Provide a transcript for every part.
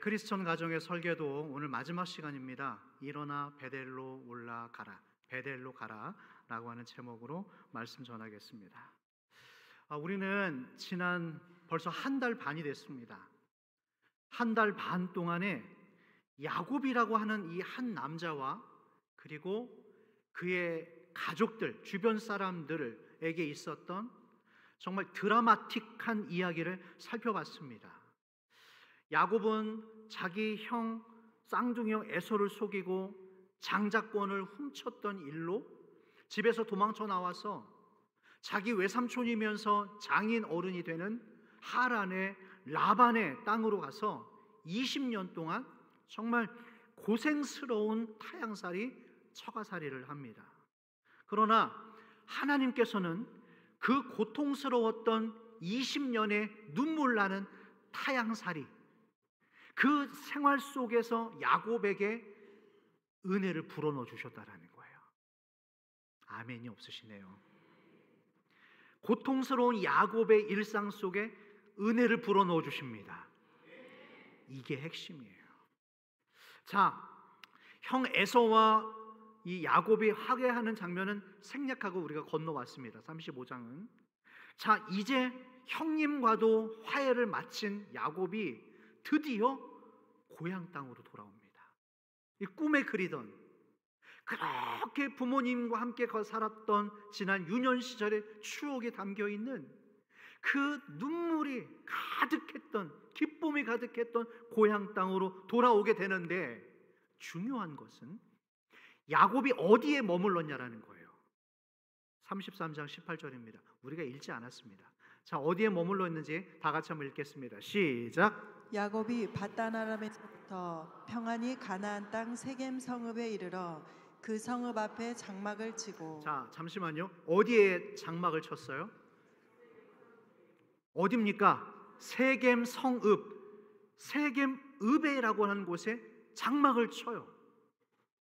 크리스천 가정의 설계도 오늘 마지막 시간입니다. 일어나 베델로 올라가라, 베델로 가라 라고 하는 제목으로 말씀 전하겠습니다. 우리는 지난 벌써 한 달 반이 됐습니다. 한 달 반 동안에 야곱이라고 하는 이 한 남자와 그리고 그의 가족들, 주변 사람들에게 있었던 정말 드라마틱한 이야기를 살펴봤습니다. 야곱은 자기 형 쌍둥이 형 에서를 속이고 장자권을 훔쳤던 일로 집에서 도망쳐 나와서 자기 외삼촌이면서 장인 어른이 되는 하란의 라반의 땅으로 가서 20년 동안 정말 고생스러운 타향살이 처가살이를 합니다. 그러나 하나님께서는 그 고통스러웠던 20년의 눈물 나는 타향살이, 그 생활 속에서 야곱에게 은혜를 불어넣어 주셨다라는 거예요. 아멘이 없으시네요. 고통스러운 야곱의 일상 속에 은혜를 불어넣어 주십니다. 이게 핵심이에요. 자, 형 에서와 이 야곱이 화해하는 장면은 생략하고 우리가 건너왔습니다. 35장은. 자, 이제 형님과도 화해를 마친 야곱이 드디어 고향 땅으로 돌아옵니다. 이 꿈에 그리던, 그렇게 부모님과 함께 살았던 지난 유년 시절의 추억이 담겨있는 그 눈물이 가득했던, 기쁨이 가득했던 고향 땅으로 돌아오게 되는데, 중요한 것은 야곱이 어디에 머물렀냐라는 거예요. 33장 18절입니다. 우리가 읽지 않았습니다. 자, 어디에 머물러 있는지 다 같이 한번 읽겠습니다. 시작. 야곱이 밧단 아람에서부터 평안히 가나안 땅 세겜 성읍에 이르러 그 성읍 앞에 장막을 치고. 자, 잠시만요. 어디에 장막을 쳤어요? 어디입니까? 세겜 성읍, 세겜 읍에라고 하는 곳에 장막을 쳐요.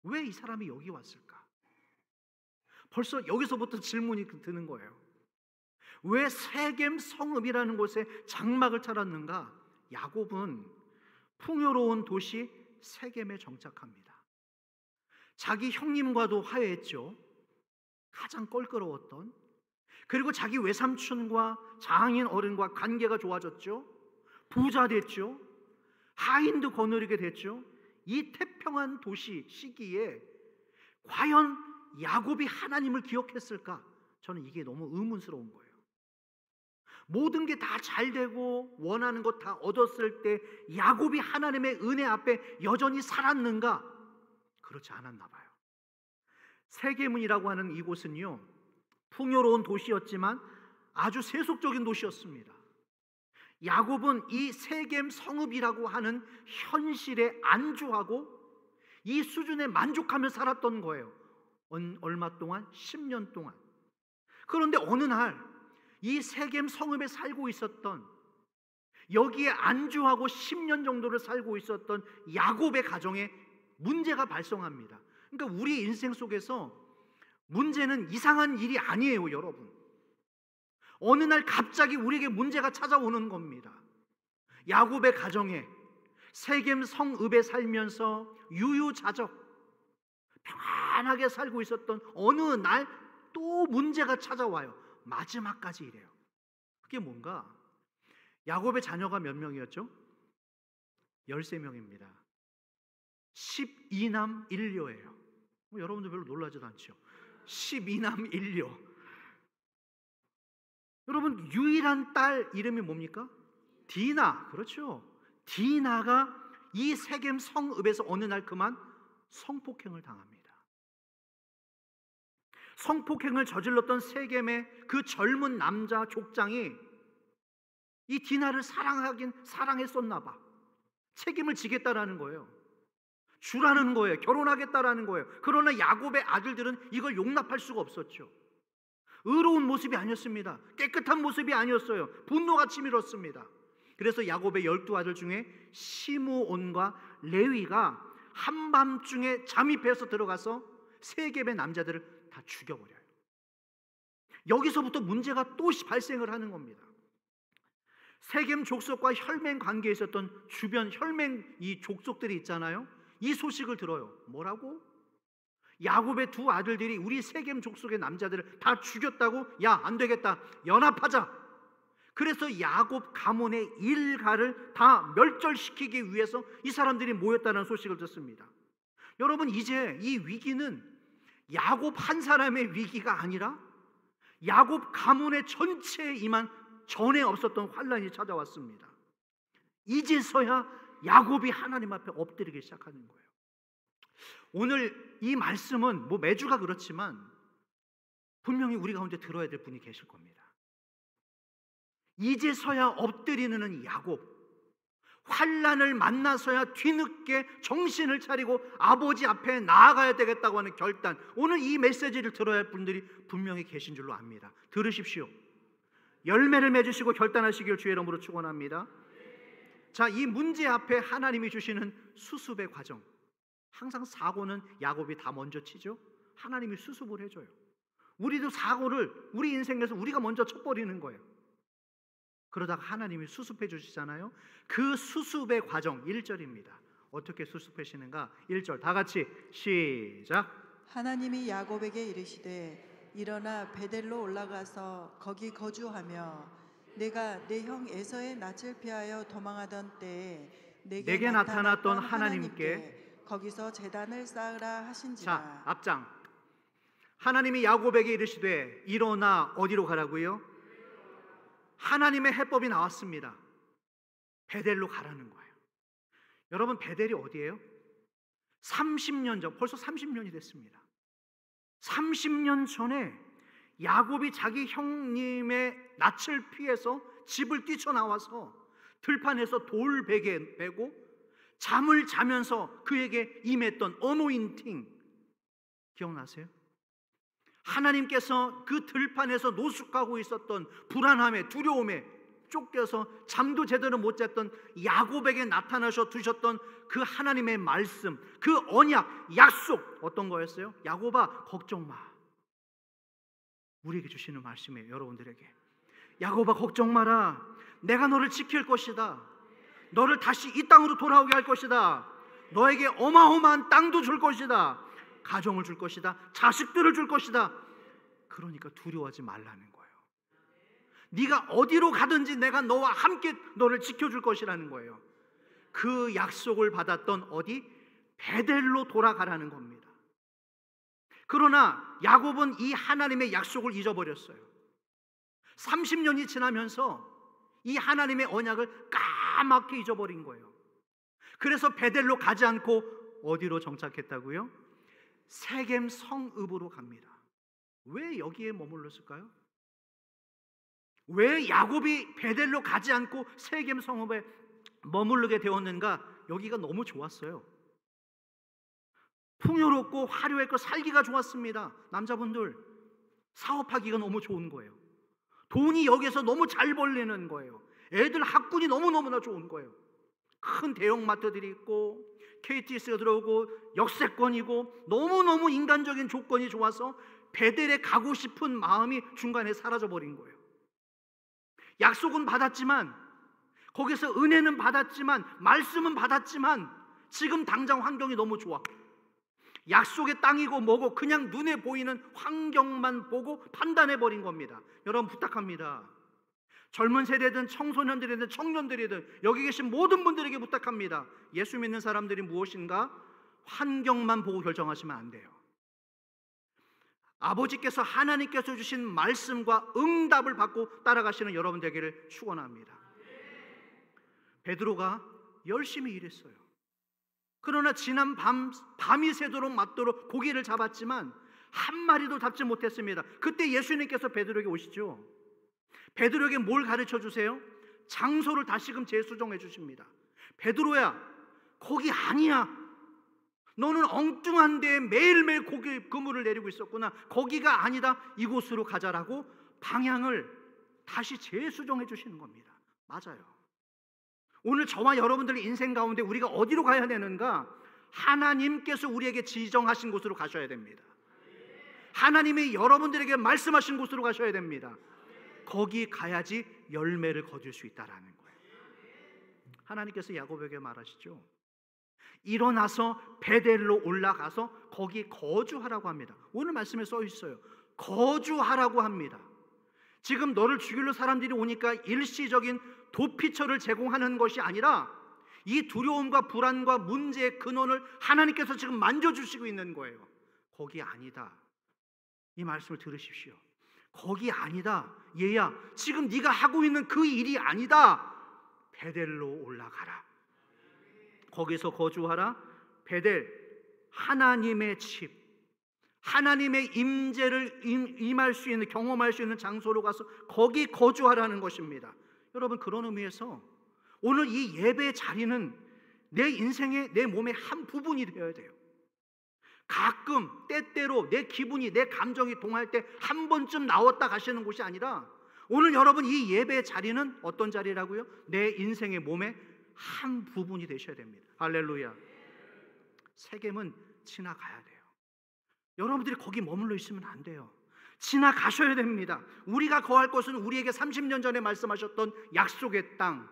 왜 이 사람이 여기 왔을까? 벌써 여기서부터 질문이 드는 거예요. 왜 세겜 성읍이라는 곳에 장막을 차렸는가? 야곱은 풍요로운 도시 세겜에 정착합니다. 자기 형님과도 화해했죠. 가장 껄끄러웠던. 그리고 자기 외삼촌과 장인 어른과 관계가 좋아졌죠. 부자 됐죠. 하인도 거느리게 됐죠. 이 태평한 도시 시기에 과연 야곱이 하나님을 기억했을까? 저는 이게 너무 의문스러운 거예요. 모든 게 다 잘 되고 원하는 것 다 얻었을 때 야곱이 하나님의 은혜 앞에 여전히 살았는가? 그렇지 않았나 봐요. 세겜이라고 하는 이곳은요, 풍요로운 도시였지만 아주 세속적인 도시였습니다. 야곱은 이 세겜 성읍이라고 하는 현실에 안주하고 이 수준에 만족하며 살았던 거예요. 얼마 동안? 10년 동안. 그런데 어느 날 이 세겜 성읍에 살고 있었던, 여기에 안주하고 10년 정도를 살고 있었던 야곱의 가정에 문제가 발생합니다. 그러니까 우리 인생 속에서 문제는 이상한 일이 아니에요, 여러분. 어느 날 갑자기 우리에게 문제가 찾아오는 겁니다. 야곱의 가정에, 세겜 성읍에 살면서 유유자적 평안하게 살고 있었던 어느 날 또 문제가 찾아와요. 마지막까지 이래요. 그게 뭔가? 야곱의 자녀가 몇 명이었죠? 13명입니다 12남 1녀예요 여러분들 별로 놀라지도 않죠? 12남 1녀. 여러분, 유일한 딸 이름이 뭡니까? 디나. 그렇죠. 디나가 이 세겜 성읍에서 어느 날 그만 성폭행을 당합니다. 성폭행을 저질렀던 세겜의 그 젊은 남자 족장이 이 디나를 사랑했었나 봐. 책임을 지겠다라는 거예요. 주라는 거예요. 결혼하겠다라는 거예요. 그러나 야곱의 아들들은 이걸 용납할 수가 없었죠. 의로운 모습이 아니었습니다. 깨끗한 모습이 아니었어요. 분노가 치밀었습니다. 그래서 야곱의 12아들 중에 시므온과 레위가 한밤중에 잠입해서 들어가서 세겜의 남자들을 다 죽여버려요. 여기서부터 문제가 또 발생을 하는 겁니다. 세겜 족속과 혈맹 관계에 있었던 주변 혈맹 이 족속들이 있잖아요. 이 소식을 들어요. 뭐라고? 야곱의 두 아들들이 우리 세겜 족속의 남자들을 다 죽였다고? 야, 안 되겠다. 연합하자. 그래서 야곱 가문의 일가를 다 멸절시키기 위해서 이 사람들이 모였다는 소식을 듣습니다. 여러분, 이제 이 위기는 야곱 한 사람의 위기가 아니라 야곱 가문의 전체에 임한 전에 없었던 환란이 찾아왔습니다. 이제서야 야곱이 하나님 앞에 엎드리기 시작하는 거예요. 오늘 이 말씀은 뭐 매주가 그렇지만 분명히 우리 가운데 들어야 될 분이 계실 겁니다. 이제서야 엎드리는 야곱, 환란을 만나서야 뒤늦게 정신을 차리고 아버지 앞에 나아가야 되겠다고 하는 결단, 오늘 이 메시지를 들어야 할 분들이 분명히 계신 줄로 압니다. 들으십시오. 열매를 맺으시고 결단하시길 주의 이름으로 축원합니다. 자, 이 문제 앞에 하나님이 주시는 수습의 과정, 항상 사고는 야곱이 다 먼저 치죠. 하나님이 수습을 해줘요. 우리도 사고를 우리 인생에서 우리가 먼저 쳐버리는 거예요. 그러다가 하나님이 수습해 주시잖아요. 그 수습의 과정 1절입니다. 어떻게 수습하시는가? 1절 다 같이 시작. 하나님이 야곱에게 이르시되 일어나 베델로 올라가서 거기 거주하며 내가 내 형 에서의 낯을 피하여 도망하던 때에 내게 나타났던 하나님께 거기서 제단을 쌓으라 하신지라. 자, 앞장. 하나님이 야곱에게 이르시되 일어나 어디로 가라고요? 하나님의 해법이 나왔습니다. 베델로 가라는 거예요. 여러분, 베델이 어디예요? 30년 전, 벌써 30년이 됐습니다. 30년 전에 야곱이 자기 형님의 낯을 피해서 집을 뛰쳐나와서 들판에서 돌베개 베고 잠을 자면서 그에게 임했던 어노인팅 기억나세요? 하나님께서 그 들판에서 노숙하고 있었던 불안함에 두려움에 쫓겨서 잠도 제대로 못 잤던 야곱에게 나타나셔 두셨던 그 하나님의 말씀, 그 언약, 약속 어떤 거였어요? 야곱아 걱정 마. 우리에게 주시는 말씀이에요. 여러분들에게 야곱아 걱정 마라. 내가 너를 지킬 것이다. 너를 다시 이 땅으로 돌아오게 할 것이다. 너에게 어마어마한 땅도 줄 것이다. 가정을 줄 것이다. 자식들을 줄 것이다. 그러니까 두려워하지 말라는 거예요. 네가 어디로 가든지 내가 너와 함께 너를 지켜줄 것이라는 거예요. 그 약속을 받았던 어디? 베델로 돌아가라는 겁니다. 그러나 야곱은 이 하나님의 약속을 잊어버렸어요. 30년이 지나면서 이 하나님의 언약을 까맣게 잊어버린 거예요. 그래서 베델로 가지 않고 어디로 정착했다고요? 세겜 성읍으로 갑니다. 왜 여기에 머물렀을까요? 왜 야곱이 베델로 가지 않고 세겜 성읍에 머무르게 되었는가? 여기가 너무 좋았어요. 풍요롭고 화려했고 살기가 좋았습니다. 남자분들 사업하기가 너무 좋은 거예요. 돈이 여기서 너무 잘 벌리는 거예요. 애들 학군이 너무너무나 좋은 거예요. 큰 대형마트들이 있고 KTX가 들어오고 역세권이고 너무너무 인간적인 조건이 좋아서 베델에 가고 싶은 마음이 중간에 사라져버린 거예요. 약속은 받았지만, 거기서 은혜는 받았지만, 말씀은 받았지만 지금 당장 환경이 너무 좋아. 약속의 땅이고 뭐고 그냥 눈에 보이는 환경만 보고 판단해버린 겁니다. 여러분 부탁합니다. 젊은 세대든 청소년들이든 청년들이든 여기 계신 모든 분들에게 부탁합니다. 예수 믿는 사람들이 무엇인가? 환경만 보고 결정하시면 안 돼요. 아버지께서 하나님께서 주신 말씀과 응답을 받고 따라가시는 여러분 되기를 축원합니다. 베드로가 열심히 일했어요. 그러나 지난 밤이 새도록 맞도록 고기를 잡았지만 한 마리도 잡지 못했습니다. 그때 예수님께서 베드로에게 오시죠. 베드로에게 뭘 가르쳐 주세요? 장소를 다시금 재수정해 주십니다. 베드로야, 거기 아니야. 너는 엉뚱한 데에 매일매일 그물을 내리고 있었구나. 거기가 아니다. 이곳으로 가자라고 방향을 다시 재수정해 주시는 겁니다. 맞아요. 오늘 저와 여러분들의 인생 가운데 우리가 어디로 가야 되는가? 하나님께서 우리에게 지정하신 곳으로 가셔야 됩니다. 하나님이 여러분들에게 말씀하신 곳으로 가셔야 됩니다. 거기 가야지 열매를 거둘 수 있다라는 거예요. 하나님께서 야곱에게 말하시죠. 일어나서 베델로 올라가서 거기 거주하라고 합니다. 오늘 말씀에 써 있어요. 거주하라고 합니다. 지금 너를 죽이려 사람들이 오니까 일시적인 도피처를 제공하는 것이 아니라 이 두려움과 불안과 문제의 근원을 하나님께서 지금 만져주시고 있는 거예요. 거기 아니다. 이 말씀을 들으십시오. 거기 아니다. 얘야, 지금 네가 하고 있는 그 일이 아니다. 베델로 올라가라. 거기서 거주하라. 베델, 하나님의 집, 하나님의 임재를 임할 수 있는, 경험할 수 있는 장소로 가서 거기 거주하라는 것입니다. 여러분, 그런 의미에서 오늘 이 예배 자리는 내 인생의, 내 몸의 한 부분이 되어야 돼요. 가끔 때때로 내 기분이, 내 감정이 동할 때 한 번쯤 나왔다 가시는 곳이 아니라 오늘 여러분 이 예배 자리는 어떤 자리라고요? 내 인생의 몸의 한 부분이 되셔야 됩니다. 할렐루야. 세겜은 지나가야 돼요. 여러분들이 거기 머물러 있으면 안 돼요. 지나가셔야 됩니다. 우리가 거할 곳은 우리에게 30년 전에 말씀하셨던 약속의 땅,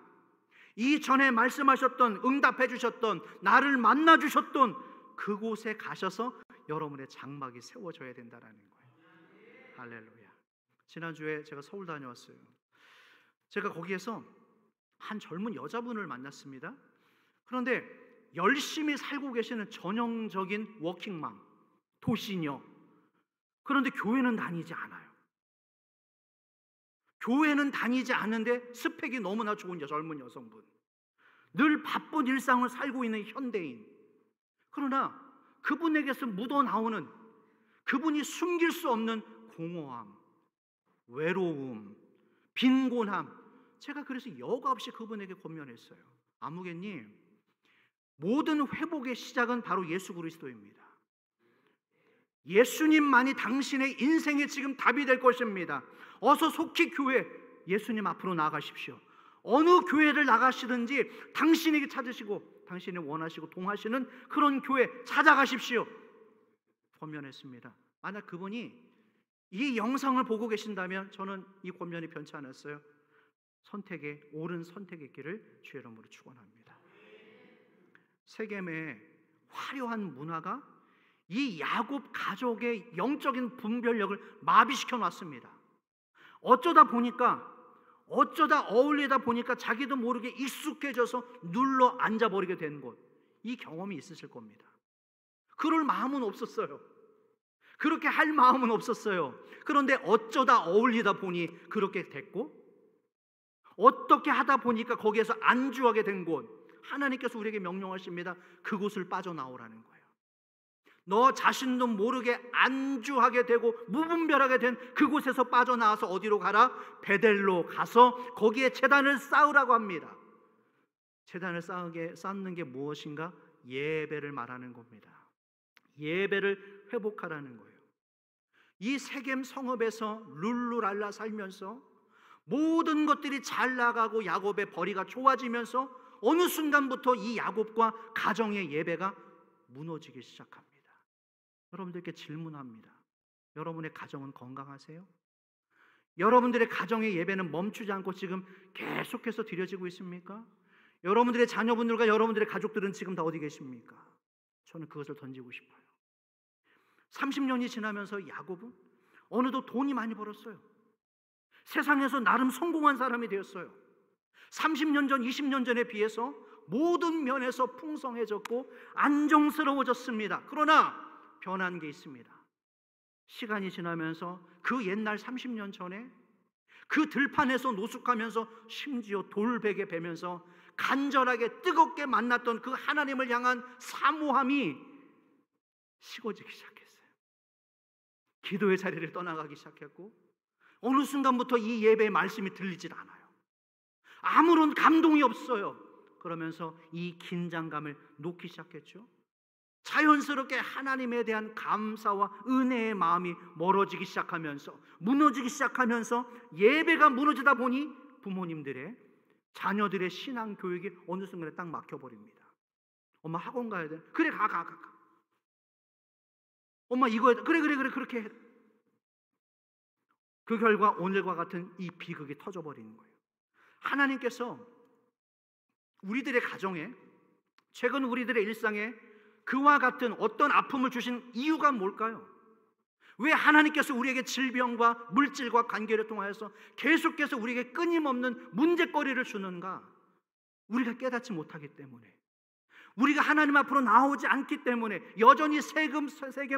이전에 말씀하셨던, 응답해 주셨던, 나를 만나 주셨던 그곳에 가셔서 여러분의 장막이 세워져야 된다는 거예요. 할렐루야. 지난주에 제가 서울 다녀왔어요. 제가 거기에서 한 젊은 여자분을 만났습니다. 그런데 열심히 살고 계시는 전형적인 워킹맘, 도시녀. 그런데 교회는 다니지 않아요. 교회는 다니지 않는데 스펙이 너무나 좋은 젊은 여성분, 늘 바쁜 일상을 살고 있는 현대인. 그러나 그분에게서 묻어나오는, 그분이 숨길 수 없는 공허함, 외로움, 빈곤함. 제가 그래서 여과 없이 그분에게 권면했어요. 아무개님, 모든 회복의 시작은 바로 예수 그리스도입니다. 예수님만이 당신의 인생에 지금 답이 될 것입니다. 어서 속히 교회, 예수님 앞으로 나가십시오. 어느 교회를 나가시든지 당신에게 찾으시고 당신이 원하시고 동하시는 그런 교회 찾아가십시오. 권면했습니다. 만약 그분이 이 영상을 보고 계신다면 저는 이 권면이 변치 않았어요. 선택의, 옳은 선택의 길을 주의 이름으로 축원합니다. 세겜의 화려한 문화가 이 야곱 가족의 영적인 분별력을 마비시켜 놨습니다. 어쩌다 어울리다 보니까 자기도 모르게 익숙해져서 눌러 앉아버리게 된 곳, 이 경험이 있으실 겁니다. 그럴 마음은 없었어요. 그렇게 할 마음은 없었어요. 그런데 어쩌다 어울리다 보니 그렇게 됐고, 어떻게 하다 보니까 거기에서 안주하게 된 곳, 하나님께서 우리에게 명령하십니다. 그곳을 빠져나오라는 거예요. 너 자신도 모르게 안주하게 되고 무분별하게 된 그곳에서 빠져나와서 어디로 가라? 베델로 가서 거기에 제단을 쌓으라고 합니다. 제단을 쌓는 게 무엇인가? 예배를 말하는 겁니다. 예배를 회복하라는 거예요. 이 세겜 성읍에서 룰루랄라 살면서 모든 것들이 잘 나가고 야곱의 벌이가 좋아지면서 어느 순간부터 이 야곱과 가정의 예배가 무너지기 시작합니다. 여러분들께 질문합니다. 여러분의 가정은 건강하세요? 여러분들의 가정의 예배는 멈추지 않고 지금 계속해서 드려지고 있습니까? 여러분들의 자녀분들과 여러분들의 가족들은 지금 다 어디 계십니까? 저는 그것을 던지고 싶어요. 30년이 지나면서 야곱은 어느덧 돈이 많이 벌었어요. 세상에서 나름 성공한 사람이 되었어요. 30년 전, 20년 전에 비해서 모든 면에서 풍성해졌고 안정스러워졌습니다. 그러나 변한 게 있습니다. 시간이 지나면서 그 옛날 30년 전에 그 들판에서 노숙하면서 심지어 돌베개 베면서 간절하게 뜨겁게 만났던 그 하나님을 향한 사모함이 식어지기 시작했어요. 기도의 자리를 떠나가기 시작했고 어느 순간부터 이 예배의 말씀이 들리질 않아요. 아무런 감동이 없어요. 그러면서 이 긴장감을 놓기 시작했죠. 자연스럽게 하나님에 대한 감사와 은혜의 마음이 멀어지기 시작하면서, 무너지기 시작하면서 예배가 무너지다 보니 부모님들의, 자녀들의 신앙 교육이 어느 순간에 딱 막혀버립니다. 엄마 학원 가야 돼. 그래 가. 엄마 이거 해야 돼. 그래 그렇게 해. 그 결과 오늘과 같은 이 비극이 터져버리는 거예요. 하나님께서 우리들의 가정에, 최근 우리들의 일상에 그와 같은 어떤 아픔을 주신 이유가 뭘까요? 왜 하나님께서 우리에게 질병과 물질과 관계를 통하여서 계속해서 우리에게 끊임없는 문제거리를 주는가? 우리가 깨닫지 못하기 때문에, 우리가 하나님 앞으로 나오지 않기 때문에, 여전히 세겜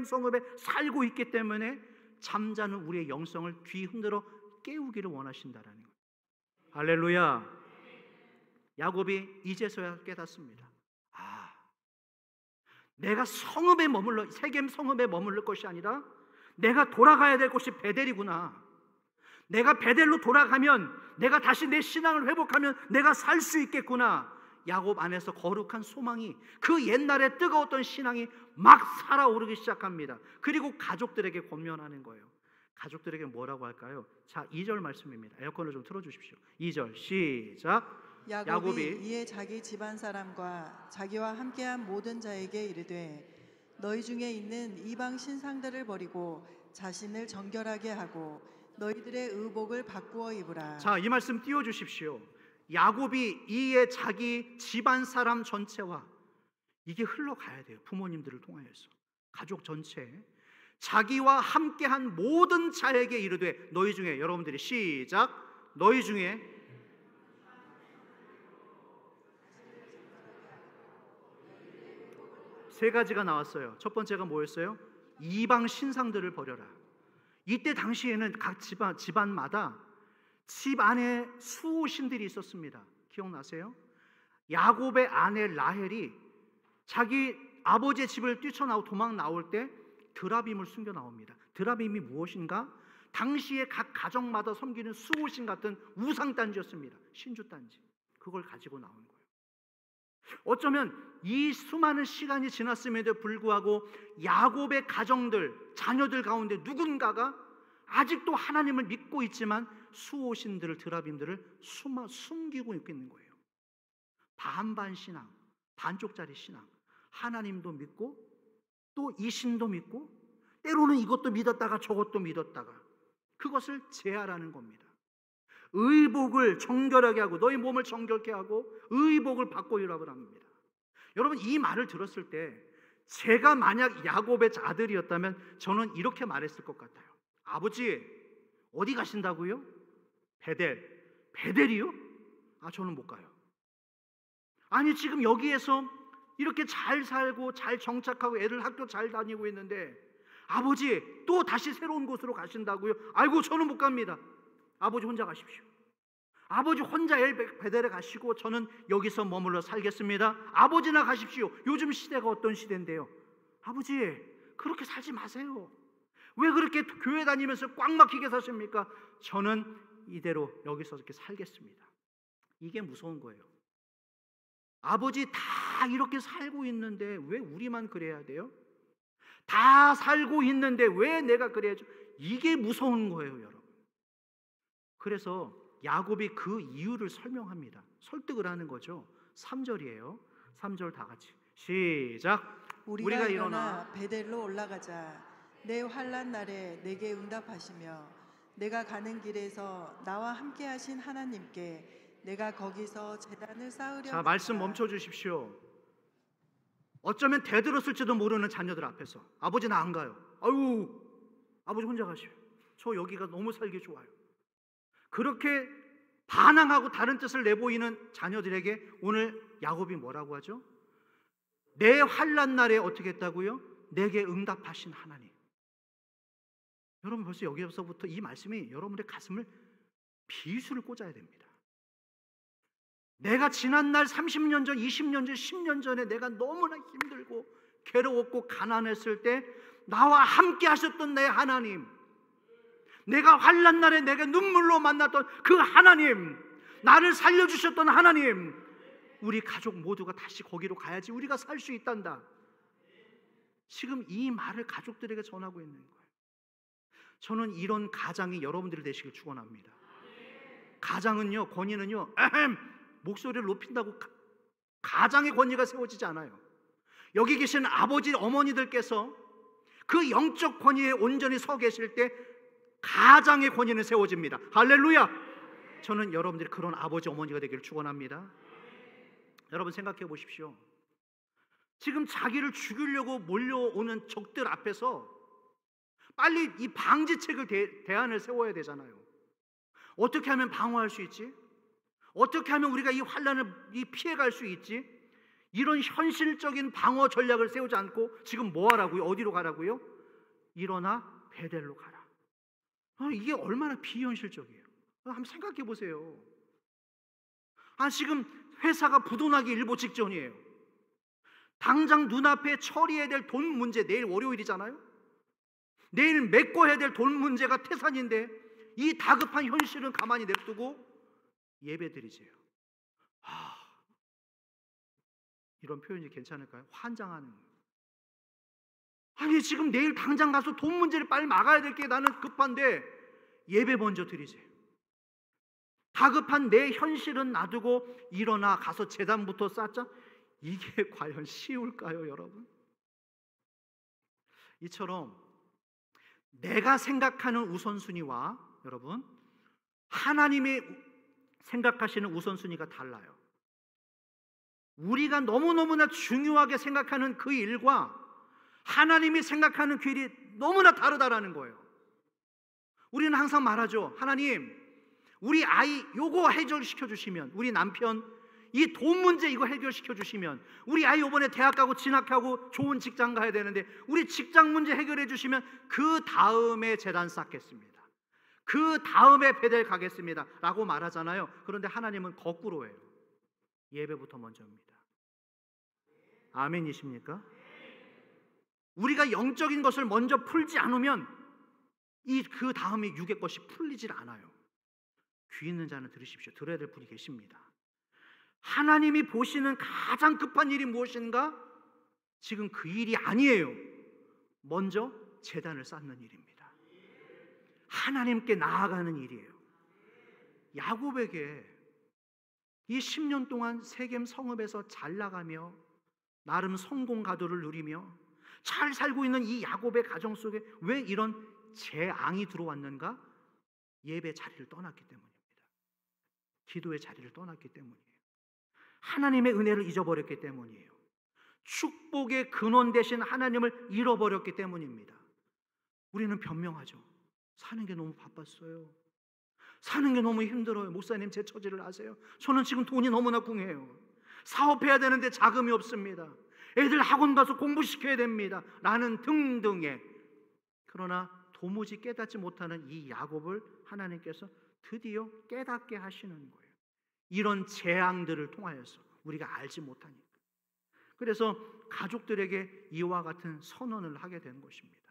성읍에 살고 있기 때문에 잠자는 우리의 영성을 뒤흔들어 깨우기를 원하신다라는 거예요. 할렐루야. 야곱이 이제서야 깨닫습니다. 내가 성읍에 머물러, 세겜 성읍에 머물러 것이 아니라 내가 돌아가야 될 곳이 베델이구나. 내가 베델로 돌아가면, 내가 다시 내 신앙을 회복하면 내가 살 수 있겠구나. 야곱 안에서 거룩한 소망이, 그 옛날에 뜨거웠던 신앙이 막 살아오르기 시작합니다. 그리고 가족들에게 권면하는 거예요. 가족들에게 뭐라고 할까요? 자, 2절 말씀입니다. 에어컨을 좀 틀어주십시오. 2절 시작. 야곱이 이에 자기 집안 사람과 자기와 함께한 모든 자에게 이르되 너희 중에 있는 이방 신상들을 버리고 자신을 정결하게 하고 너희들의 의복을 바꾸어 입으라. 자, 이 말씀 띄워주십시오. 야곱이 이에 자기 집안 사람 전체와, 이게 흘러가야 돼요. 부모님들을 통하여서 가족 전체, 자기와 함께한 모든 자에게 이르되 너희 중에, 여러분들이 시작, 너희 중에 세 가지가 나왔어요. 첫 번째가 뭐였어요? 이방 신상들을 버려라. 이때 당시에는 각 집안마다 집 안에 수호신들이 있었습니다. 기억나세요? 야곱의 아내 라헬이 자기 아버지의 집을 뛰쳐나오고 도망 나올 때 드라빔을 숨겨 나옵니다. 드라빔이 무엇인가? 당시에 각 가정마다 섬기는 수호신 같은 우상단지였습니다. 신주단지. 그걸 가지고 나온 거예요. 어쩌면 이 수많은 시간이 지났음에도 불구하고 야곱의 가정들, 자녀들 가운데 누군가가 아직도 하나님을 믿고 있지만 수호신들을, 드라빔들을 숨기고 있는 거예요. 반반 신앙, 반쪽짜리 신앙. 하나님도 믿고 또 이 신도 믿고 때로는 이것도 믿었다가 저것도 믿었다가, 그것을 제하라는 겁니다. 의복을 정결하게 하고 너희 몸을 정결케 하고 의복을 바꿔 입으라고 합니다. 여러분, 이 말을 들었을 때 제가 만약 야곱의 아들이었다면 저는 이렇게 말했을 것 같아요. 아버지, 어디 가신다고요? 베델. 베델이요? 저는 못 가요. 아니, 지금 여기에서 이렇게 잘 살고 잘 정착하고 애들 학교 잘 다니고 있는데 아버지, 또 다시 새로운 곳으로 가신다고요? 아이고, 저는 못 갑니다. 아버지 혼자 가십시오. 아버지 혼자 베델에 가시고 저는 여기서 머물러 살겠습니다. 아버지나 가십시오. 요즘 시대가 어떤 시대인데요? 아버지, 그렇게 살지 마세요. 왜 그렇게 교회 다니면서 꽉 막히게 사십니까? 저는 이대로 여기서 이렇게 살겠습니다. 이게 무서운 거예요. 아버지 다 이렇게 살고 있는데 왜 우리만 그래야 돼요? 다 살고 있는데 왜 내가 그래야죠? 이게 무서운 거예요, 여러분. 그래서 야곱이 그 이유를 설명합니다. 설득을 하는 거죠. 3절이에요. 3절 다 같이 시작. 우리가 일어나 베델로 올라가자. 내 환난 날에 내게 응답하시며 내가 가는 길에서 나와 함께 하신 하나님께 내가 거기서 제단을 쌓으려. 자, 말씀 멈춰 주십시오. 어쩌면 대들었을지도 모르는 자녀들 앞에서 아버지 나 안 가요. 아유, 아버지 혼자 가시오. 저 여기가 너무 살기 좋아요. 그렇게 반항하고 다른 뜻을 내보이는 자녀들에게 오늘 야곱이 뭐라고 하죠? 내 환난 날에 어떻게 했다고요? 내게 응답하신 하나님. 여러분, 벌써 여기서부터 이 말씀이 여러분의 가슴을 비수를 꽂아야 됩니다. 내가 지난날 30년 전, 20년 전, 10년 전에 내가 너무나 힘들고 괴로웠고 가난했을 때 나와 함께 하셨던 내 하나님, 내가 환난 날에 내가 눈물로 만났던 그 하나님, 나를 살려주셨던 하나님, 우리 가족 모두가 다시 거기로 가야지 우리가 살 수 있단다. 지금 이 말을 가족들에게 전하고 있는 거예요. 저는 이런 가장이 여러분들이 되시길 축원합니다. 가장은요, 권위는요, 목소리를 높인다고 가장의 권위가 세워지지 않아요. 여기 계신 아버지, 어머니들께서 그 영적 권위에 온전히 서 계실 때 가장의 권위는 세워집니다. 할렐루야. 저는 여러분들이 그런 아버지 어머니가 되기를 축원합니다. 여러분 생각해 보십시오. 지금 자기를 죽이려고 몰려오는 적들 앞에서 빨리 이 방지책을 대안을 세워야 되잖아요. 어떻게 하면 방어할 수 있지? 어떻게 하면 우리가 이 환란을 피해갈 수 있지? 이런 현실적인 방어 전략을 세우지 않고 지금 뭐 하라고요? 어디로 가라고요? 일어나 베델로 가라. 이게 얼마나 비현실적이에요. 한번 생각해 보세요. 지금 회사가 부도나기 일보 직전이에요. 당장 눈앞에 처리해야 될 돈 문제, 내일 월요일이잖아요. 내일 메꿔야 될 돈 문제가 태산인데 이 다급한 현실은 가만히 냅두고 예배드리세요. 이런 표현이 괜찮을까요? 환장하는 거예요. 지금 내일 당장 가서 돈 문제를 빨리 막아야 될 게 나는 급한데 예배 먼저 드리세요. 다급한 내 현실은 놔두고 일어나 가서 제단부터 쌓자. 이게 과연 쉬울까요, 여러분? 이처럼 내가 생각하는 우선순위와 여러분 하나님의 생각하시는 우선순위가 달라요. 우리가 너무너무나 중요하게 생각하는 그 일과 하나님이 생각하는 그 일이 너무나 다르다라는 거예요. 우리는 항상 말하죠. 하나님, 우리 아이 요거 해결시켜 주시면, 우리 남편 이 돈 문제 이거 해결시켜 주시면, 우리 아이 이번에 대학 가고 진학하고 좋은 직장 가야 되는데 우리 직장 문제 해결해 주시면 그 다음에 제단 쌓겠습니다. 그 다음에 베델 가겠습니다 라고 말하잖아요. 그런데 하나님은 거꾸로예요. 예배부터 먼저입니다. 아멘이십니까? 우리가 영적인 것을 먼저 풀지 않으면 그 다음에 육의 것이 풀리질 않아요. 귀 있는 자는 들으십시오. 들어야 될 분이 계십니다. 하나님이 보시는 가장 급한 일이 무엇인가? 지금 그 일이 아니에요. 먼저 제단을 쌓는 일입니다. 하나님께 나아가는 일이에요. 야곱에게 이 10년 동안 세겜 성읍에서 잘 나가며 나름 성공 가도를 누리며 잘 살고 있는 이 야곱의 가정 속에 왜 이런 재앙이 들어왔는가? 예배 자리를 떠났기 때문입니다. 기도의 자리를 떠났기 때문이에요. 하나님의 은혜를 잊어버렸기 때문이에요. 축복의 근원 되신 하나님을 잃어버렸기 때문입니다. 우리는 변명하죠. 사는 게 너무 바빴어요. 사는 게 너무 힘들어요. 목사님 제 처지를 아세요? 저는 지금 돈이 너무나 궁해요. 사업해야 되는데 자금이 없습니다. 애들 학원 가서 공부시켜야 됩니다. 라는 등등의, 그러나 도무지 깨닫지 못하는 이 야곱을 하나님께서 드디어 깨닫게 하시는 거예요. 이런 재앙들을 통하여서 우리가 알지 못하니까. 그래서 가족들에게 이와 같은 선언을 하게 된 것입니다.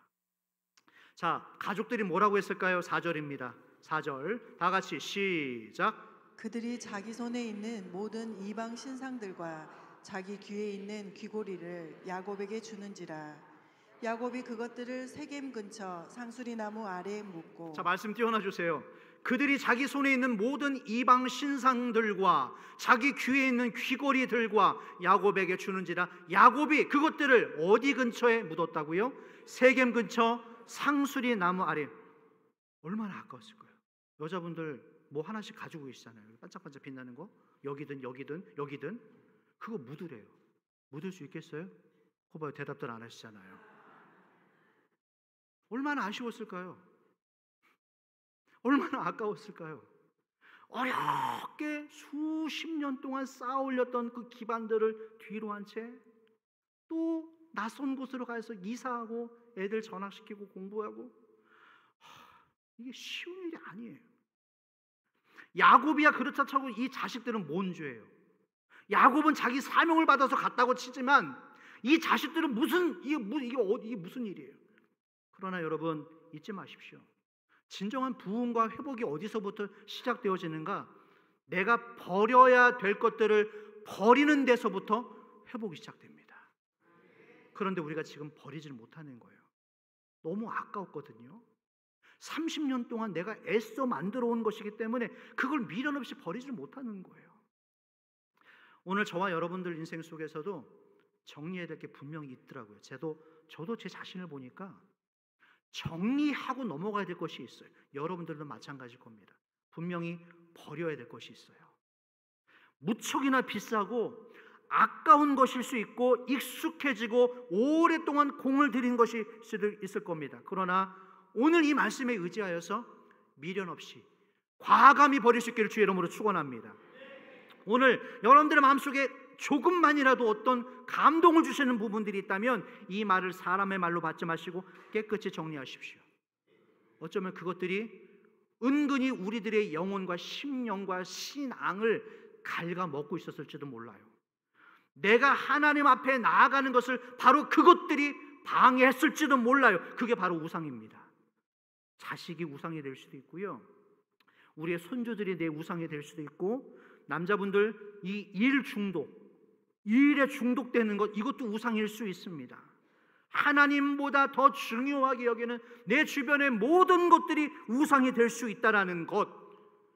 자, 가족들이 뭐라고 했을까요? 4절입니다. 4절 다 같이 시작. 그들이 자기 손에 있는 모든 이방 신상들과 자기 귀에 있는 귀고리를 야곱에게 주는지라. 야곱이 그것들을 세겜 근처 상수리 나무 아래에 묻고. 자, 말씀 띄워놔 주세요. 그들이 자기 손에 있는 모든 이방 신상들과 자기 귀에 있는 귀고리들과 야곱에게 주는지라. 야곱이 그것들을 어디 근처에 묻었다고요? 세겜 근처 상수리 나무 아래. 얼마나 아까웠을 거예요. 여자분들 뭐 하나씩 가지고 계시잖아요. 반짝반짝 빛나는 거. 여기든 그거 묻으래요. 묻을 수 있겠어요? 그거 봐요. 대답들 안 하시잖아요. 얼마나 아쉬웠을까요? 얼마나 아까웠을까요? 어렵게 수십 년 동안 쌓아 올렸던 그 기반들을 뒤로 한 채 또 낯선 곳으로 가서 이사하고 애들 전학시키고 공부하고, 이게 쉬운 일이 아니에요. 야곱이야 그렇다 쳐고 이 자식들은 뭔 죄예요? 야곱은 자기 사명을 받아서 갔다고 치지만 이 자식들은 이게 무슨 일이에요? 그러나 여러분 잊지 마십시오. 진정한 부흥과 회복이 어디서부터 시작되어지는가? 내가 버려야 될 것들을 버리는 데서부터 회복이 시작됩니다. 그런데 우리가 지금 버리질 못하는 거예요. 너무 아까웠거든요. 30년 동안 내가 애써 만들어 온 것이기 때문에 그걸 미련 없이 버리질 못하는 거예요. 오늘 저와 여러분들 인생 속에서도 정리해야 될 게 분명히 있더라고요. 저도 제 자신을 보니까 정리하고 넘어가야 될 것이 있어요. 여러분들도 마찬가지일 겁니다. 분명히 버려야 될 것이 있어요. 무척이나 비싸고 아까운 것일 수 있고 익숙해지고 오랫동안 공을 들인 것일 수도 있을 겁니다. 그러나 오늘 이 말씀에 의지하여서 미련 없이 과감히 버릴 수 있기를 주의 이름으로 축원합니다. 오늘 여러분들의 마음속에 조금만이라도 어떤 감동을 주시는 부분들이 있다면 이 말을 사람의 말로 받지 마시고 깨끗이 정리하십시오. 어쩌면 그것들이 은근히 우리들의 영혼과 심령과 신앙을 갉아먹고 있었을지도 몰라요. 내가 하나님 앞에 나아가는 것을 바로 그것들이 방해했을지도 몰라요. 그게 바로 우상입니다. 자식이 우상이 될 수도 있고요, 우리의 손주들이 내 우상이 될 수도 있고, 남자분들 이 일 중독, 일에 중독되는 것, 이것도 우상일 수 있습니다. 하나님보다 더 중요하게 여기는 내 주변의 모든 것들이 우상이 될 수 있다라는 것.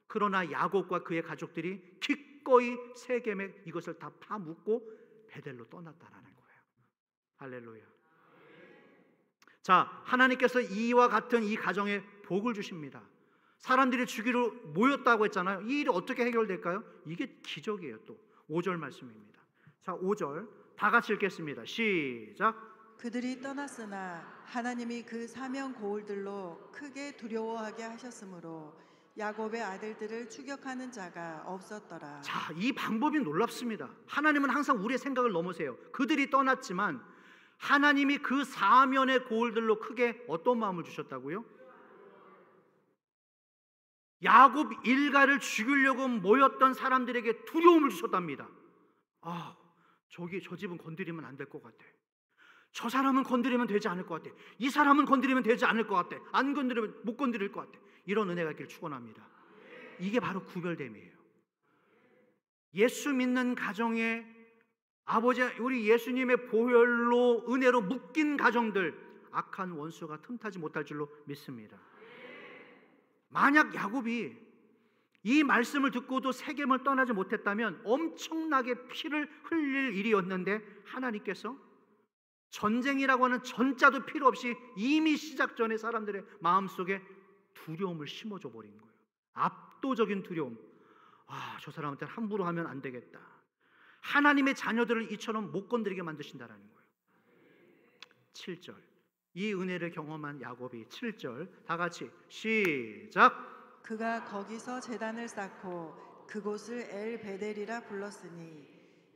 그러나 야곱과 그의 가족들이 기꺼이 세겜에 이것을 다 파묻고 베델로 떠났다라는 거예요. 할렐루야. 자, 하나님께서 이와 같은 이 가정에 복을 주십니다. 사람들이 주기로 모였다고 했잖아요. 이 일이 어떻게 해결될까요? 이게 기적이에요. 또 5절 말씀입니다. 자, 5절 다 같이 읽겠습니다. 시작. 그들이 떠났으나 하나님이 그 사명 고울들로 크게 두려워하게 하셨으므로 야곱의 아들들을 추격하는 자가 없었더라. 자, 이 방법이 놀랍습니다. 하나님은 항상 우리의 생각을 넘으세요. 그들이 떠났지만 하나님이 그 사면의 고울들로 크게 어떤 마음을 주셨다고요? 야곱 일가를 죽이려고 모였던 사람들에게 두려움을 주셨답니다. 저 집은 건드리면 안 될 것 같아. 저 사람은 건드리면 되지 않을 것 같아. 이 사람은 건드리면 되지 않을 것 같아. 안 건드리면 못 건드릴 것 같아. 이런 은혜가 있기를 축원합니다. 이게 바로 구별됨이에요. 예수 믿는 가정에 아버지 우리 예수님의 보혈로 은혜로 묶인 가정들, 악한 원수가 틈타지 못할 줄로 믿습니다. 만약 야곱이 이 말씀을 듣고도 세겜을 떠나지 못했다면 엄청나게 피를 흘릴 일이었는데, 하나님께서 전쟁이라고 하는 전자도 필요 없이 이미 시작 전에 사람들의 마음속에 두려움을 심어줘 버린 거예요. 압도적인 두려움. 저 사람한테는 함부로 하면 안 되겠다. 하나님의 자녀들을 이처럼 못 건드리게 만드신다라는 거예요. 7절. 이 은혜를 경험한 야곱이 7절 다 같이 시작. 그가 거기서 제단을 쌓고 그곳을 엘 베델이라 불렀으니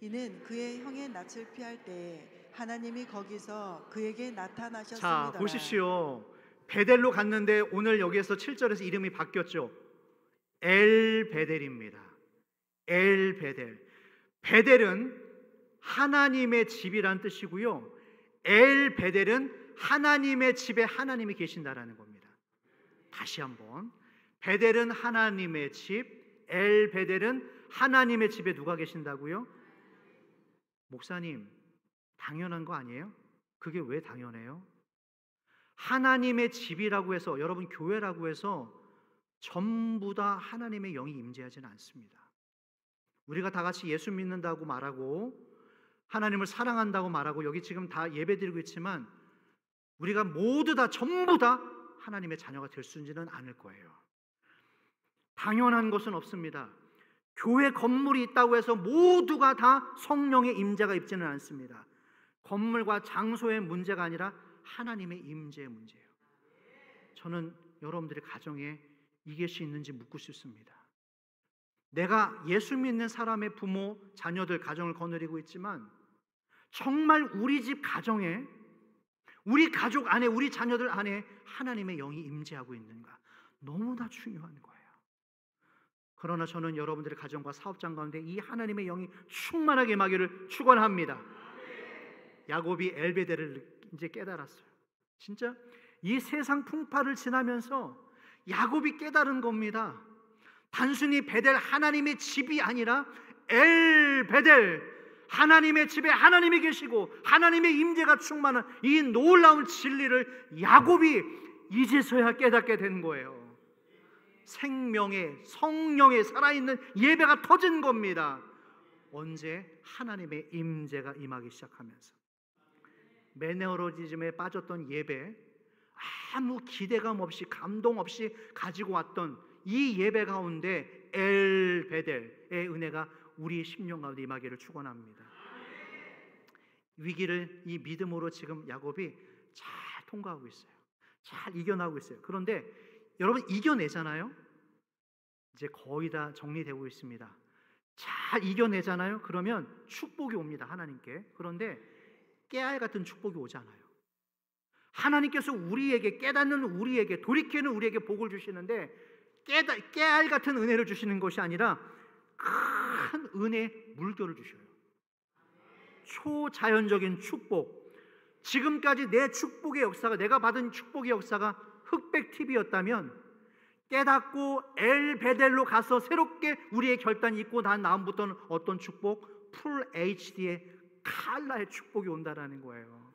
이는 그의 형의 낯을 피할 때에 하나님이 거기서 그에게 나타나셨습니다. 자, 보십시오. 베델로 갔는데 오늘 여기에서 7절에서 이름이 바뀌었죠. 엘 베델입니다. 엘 베델. 베델은 하나님의 집이란 뜻이고요, 엘 베델은 하나님의 집에 하나님이 계신다라는 겁니다. 다시 한번, 베델은 하나님의 집, 엘 베델은 하나님의 집에 누가 계신다고요? 목사님, 당연한 거 아니에요? 그게 왜 당연해요? 하나님의 집이라고 해서, 여러분 교회라고 해서 전부 다 하나님의 영이 임재하지는 않습니다. 우리가 다 같이 예수 믿는다고 말하고 하나님을 사랑한다고 말하고 여기 지금 다 예배드리고 있지만 우리가 모두 다 전부 다 하나님의 자녀가 될 수 있지는 않을 거예요. 당연한 것은 없습니다. 교회 건물이 있다고 해서 모두가 다 성령의 임재가 있지는 않습니다. 건물과 장소의 문제가 아니라 하나님의 임재의 문제예요. 저는 여러분들의 가정에 이것이 있는지 묻고 싶습니다. 내가 예수 믿는 사람의 부모, 자녀들, 가정을 거느리고 있지만 정말 우리 집 가정에, 우리 가족 안에, 우리 자녀들 안에 하나님의 영이 임재하고 있는가? 너무나 중요한 거예요. 그러나 저는 여러분들의 가정과 사업장 가운데 이 하나님의 영이 충만하게 임하기를 축원합니다. 야곱이 엘베델을 이제 깨달았어요. 진짜 이 세상 풍파를 지나면서 야곱이 깨달은 겁니다. 단순히 베델, 하나님의 집이 아니라 엘 베델, 하나님의 집에 하나님이 계시고 하나님의 임재가 충만한 이 놀라운 진리를 야곱이 이제서야 깨닫게 된 거예요. 생명의, 성령의 살아있는 예배가 터진 겁니다. 언제? 하나님의 임재가 임하기 시작하면서. 매너리즘에 빠졌던 예배, 아무 기대감 없이 감동 없이 가지고 왔던 이 예배 가운데 엘 베델의 은혜가 우리 심령 가운데 임하기를 축원합니다. 위기를 이 믿음으로 지금 야곱이 잘 통과하고 있어요. 잘 이겨나가고 있어요. 그런데 여러분 이겨내잖아요. 이제 거의 다 정리되고 있습니다. 잘 이겨내잖아요. 그러면 축복이 옵니다. 하나님께. 그런데 깨알 같은 축복이 오지 않아요. 하나님께서 우리에게, 깨닫는 우리에게, 돌이키는 우리에게 복을 주시는데 깨알 같은 은혜를 주시는 것이 아니라 큰 은혜의 물결을 주셔요. 초자연적인 축복. 지금까지 내 축복의 역사가, 내가 받은 축복의 역사가 흑백 TV였다면 깨닫고 엘 베델로 가서 새롭게 우리의 결단이 있고 난 다음부터는 어떤 축복? 풀 HD의 칼라의 축복이 온다라는 거예요.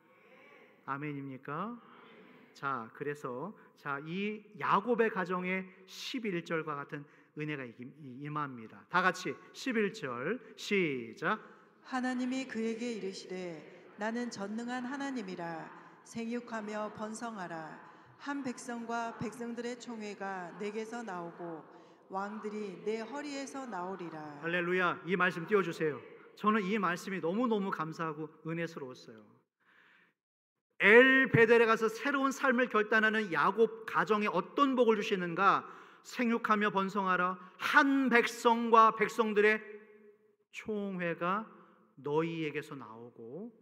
아멘입니까? 자, 그래서 이 야곱의 가정에 11절과 같은 은혜가 임합니다. 다 같이 11절 시작. 하나님이 그에게 이르시되 나는 전능한 하나님이라. 생육하며 번성하라. 한 백성과 백성들의 총회가 내게서 나오고 왕들이 내 허리에서 나오리라. 할렐루야. 이 말씀 띄워주세요. 저는 이 말씀이 너무너무 감사하고 은혜스러웠어요. 엘 베델에 가서 새로운 삶을 결단하는 야곱 가정에 어떤 복을 주시는가? 생육하며 번성하라. 한 백성과 백성들의 총회가 너희에게서 나오고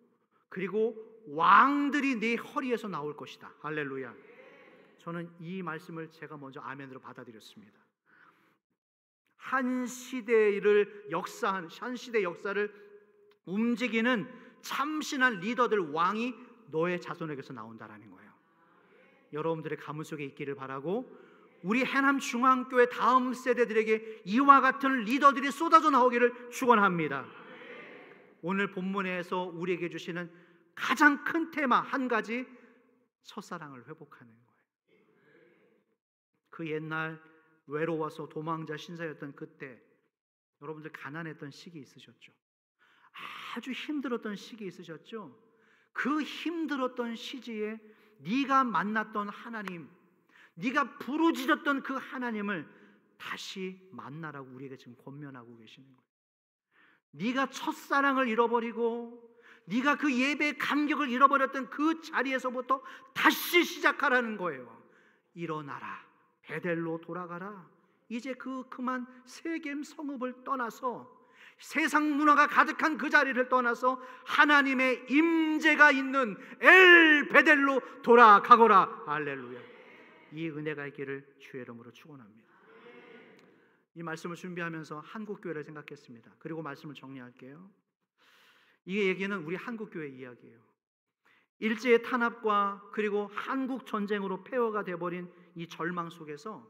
그리고 왕들이 네 허리에서 나올 것이다. 할렐루야. 저는 이 말씀을 제가 먼저 아멘으로 받아들였습니다. 한 시대의 역사를 움직이는 참신한 리더들, 왕이 너의 자손에게서 나온다라는 거예요. 여러분들의 가문 속에 있기를 바라고, 우리 해남중앙교회 다음 세대들에게 이와 같은 리더들이 쏟아져 나오기를 축원합니다. 오늘 본문에서 우리에게 주시는 가장 큰 테마 한 가지, 첫사랑을 회복하는 거예요. 그 옛날 외로워서 도망자 신사였던 그때 여러분들 가난했던 시기 있으셨죠? 아주 힘들었던 시기 있으셨죠? 그 힘들었던 시기에 네가 만났던 하나님, 네가 부르짖었던 그 하나님을 다시 만나라고 우리에게 지금 권면하고 계시는 거예요. 네가 첫사랑을 잃어버리고 네가 그 예배의 감격을 잃어버렸던 그 자리에서부터 다시 시작하라는 거예요. 일어나라, 베델로 돌아가라. 이제 그만 세겜 성읍을 떠나서 세상 문화가 가득한 그 자리를 떠나서 하나님의 임재가 있는 엘 베델로 돌아가거라. 할렐루야. 이 은혜가 있기를 주의 이름으로 축원합니다. 이 말씀을 준비하면서 한국교회를 생각했습니다. 그리고 말씀을 정리할게요. 이 얘기는 우리 한국교회 이야기예요. 일제의 탄압과 그리고 한국 전쟁으로 폐허가 돼버린 이 절망 속에서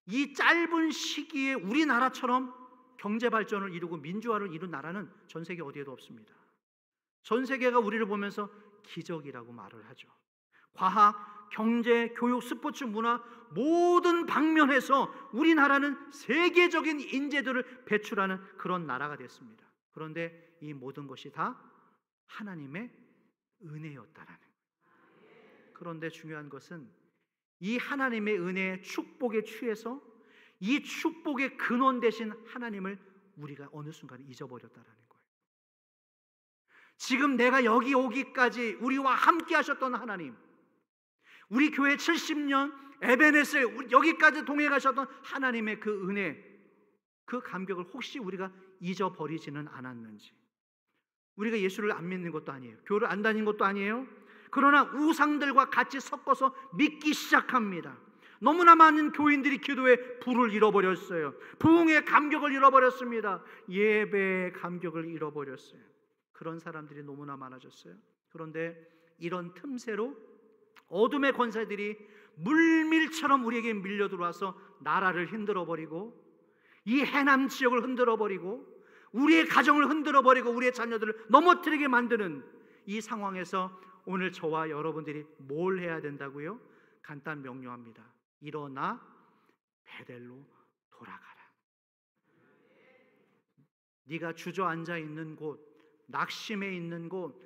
이 짧은 시기에 우리나라처럼 경제 발전을 이루고 민주화를 이룬 나라는 전 세계 어디에도 없습니다. 전 세계가 우리를 보면서 기적이라고 말을 하죠. 과학, 경제, 교육, 스포츠, 문화 모든 방면에서 우리나라는 세계적인 인재들을 배출하는 그런 나라가 됐습니다. 그런데 이 모든 것이 다 하나님의 은혜였다라는 거예요. 그런데 중요한 것은 이 하나님의 은혜의 축복에 취해서 이 축복의 근원 되신 하나님을 우리가 어느 순간에 잊어버렸다라는 거예요. 지금 내가 여기 오기까지 우리와 함께 하셨던 하나님, 우리 교회 70년 에베네셀 여기까지 동행하셨던 하나님의 그 은혜, 그 감격을 혹시 우리가 잊어버리지는 않았는지. 우리가 예수를 안 믿는 것도 아니에요. 교회를 안 다닌 것도 아니에요. 그러나 우상들과 같이 섞어서 믿기 시작합니다. 너무나 많은 교인들이 기도에 불을 잃어버렸어요. 부흥의 감격을 잃어버렸습니다. 예배의 감격을 잃어버렸어요. 그런 사람들이 너무나 많아졌어요. 그런데 이런 틈새로 어둠의 권세들이 물밀처럼 우리에게 밀려 들어와서 나라를 흔들어버리고 이 해남 지역을 흔들어버리고 우리의 가정을 흔들어버리고 우리의 자녀들을 넘어뜨리게 만드는 이 상황에서 오늘 저와 여러분들이 뭘 해야 된다고요? 간단 명료합니다. 일어나 베델로 돌아가라. 네가 주저앉아 있는 곳, 낙심해 있는 곳,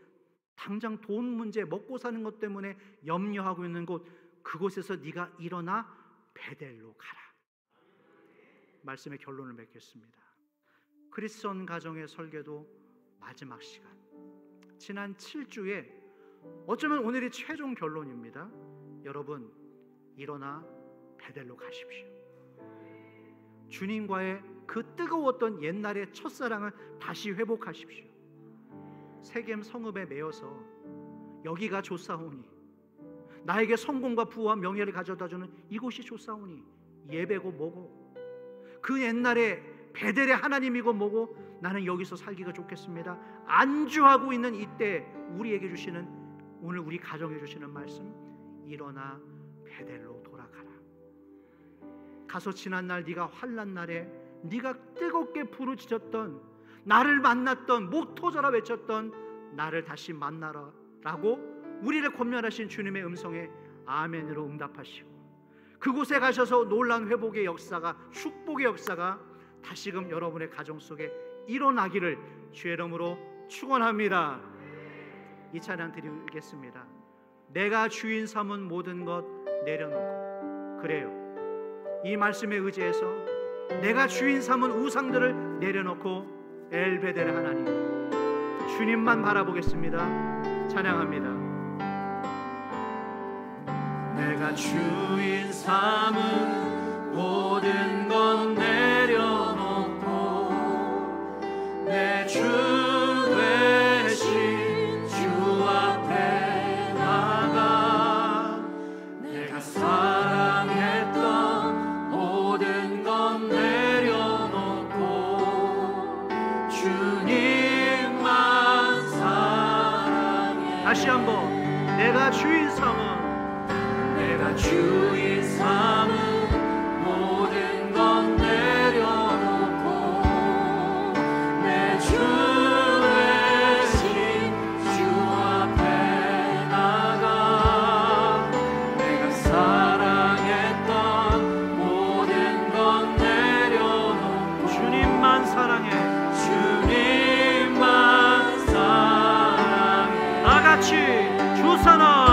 당장 돈 문제, 먹고 사는 것 때문에 염려하고 있는 곳, 그곳에서 네가 일어나 베델로 가라. 말씀의 결론을 맺겠습니다. 크리스천 가정의 설계도 마지막 시간, 지난 7주에 어쩌면 오늘이 최종 결론입니다. 여러분, 일어나 베델로 가십시오. 주님과의 그 뜨거웠던 옛날의 첫사랑을 다시 회복하십시오. 세겜 성읍에 매여서 여기가 좋사오니, 나에게 성공과 부와 명예를 가져다주는 이곳이 좋사오니, 예배고 뭐고 그 옛날에 베델의 하나님이고 뭐고 나는 여기서 살기가 좋겠습니다. 안주하고 있는 이때 우리에게 주시는, 오늘 우리 가정에 주시는 말씀, 일어나 베델로 돌아가라. 가서 지난날 네가 환난 날에 네가 뜨겁게 부르짖었던, 나를 만났던, 목 터져라 외쳤던 나를 다시 만나라 라고 우리를 권면하신 주님의 음성에 아멘으로 응답하시고, 그곳에 가셔서 놀라운 회복의 역사가, 축복의 역사가 다시금 여러분의 가정 속에 일어나기를 주의 이름으로 축원합니다. 이 찬양 드리겠습니다. 내가 주인 삼은 모든 것 내려놓고, 그래요, 이 말씀에 의지해서 내가 주인 삼은 우상들을 내려놓고 엘베델 하나님, 주님만 바라보겠습니다. 찬양합니다. 내가 주인 삼은 모든 것 내려놓고 내 주 되신 주 앞에 나가, 내가 사랑했던 모든 것 내려놓고 주님만 사랑해. 다시 한번, 내가 주인 삼은, 내가 주인 삼은 모든 것 내려놓고 내 주 되신 주 앞에 나가, 내가 사랑했던 모든 것 내려놓고 주님만 사랑해. 주님만 사랑해. 다 같이 주사나